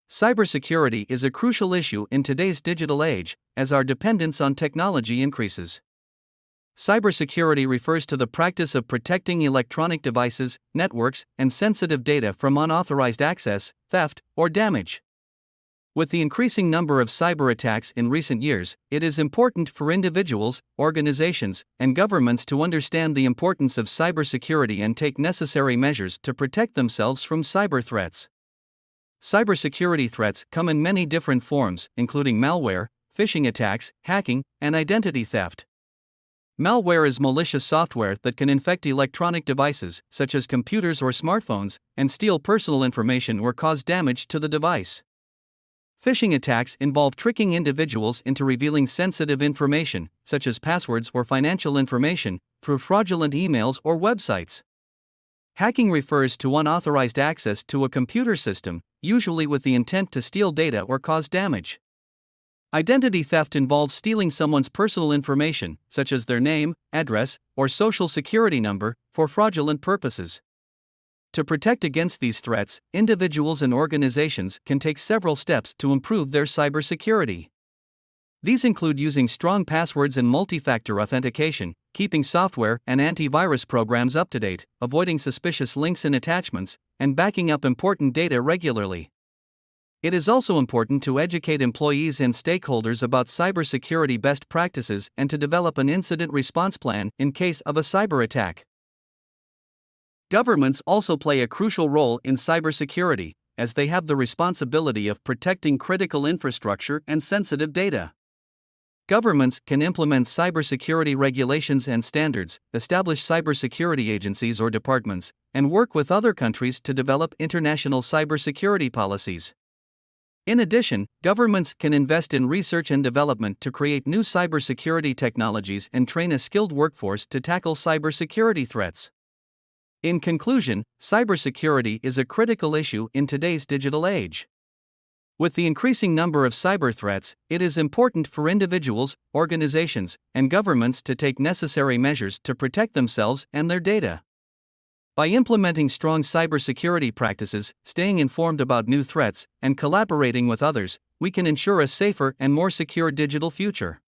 Cybersecurity is a crucial issue in today's digital age, as our dependence on technology increases. Cybersecurity refers to the practice of protecting electronic devices, networks, and sensitive data from unauthorized access, theft, or damage. With the increasing number of cyber attacks in recent years, it is important for individuals, organizations, and governments to understand the importance of cybersecurity and take necessary measures to protect themselves from cyber threats. Cybersecurity threats come in many different forms, including malware, phishing attacks, hacking, and identity theft. Malware is malicious software that can infect electronic devices, such as computers or smartphones, and steal personal information or cause damage to the device. Phishing attacks involve tricking individuals into revealing sensitive information, such as passwords or financial information, through fraudulent emails or websites. Hacking refers to unauthorized access to a computer system, usually with the intent to steal data or cause damage. Identity theft involves stealing someone's personal information, such as their name, address, or social security number, for fraudulent purposes. To protect against these threats, individuals and organizations can take several steps to improve their cybersecurity. These include using strong passwords and multi-factor authentication, keeping software and antivirus programs up to date, avoiding suspicious links and attachments, and backing up important data regularly. It is also important to educate employees and stakeholders about cybersecurity best practices and to develop an incident response plan in case of a cyber attack. Governments also play a crucial role in cybersecurity, as they have the responsibility of protecting critical infrastructure and sensitive data. Governments can implement cybersecurity regulations and standards, establish cybersecurity agencies or departments, and work with other countries to develop international cybersecurity policies. In addition, governments can invest in research and development to create new cybersecurity technologies and train a skilled workforce to tackle cybersecurity threats. In conclusion, cybersecurity is a critical issue in today's digital age. With the increasing number of cyber threats, it is important for individuals, organizations, and governments to take necessary measures to protect themselves and their data. By implementing strong cybersecurity practices, staying informed about new threats, and collaborating with others, we can ensure a safer and more secure digital future.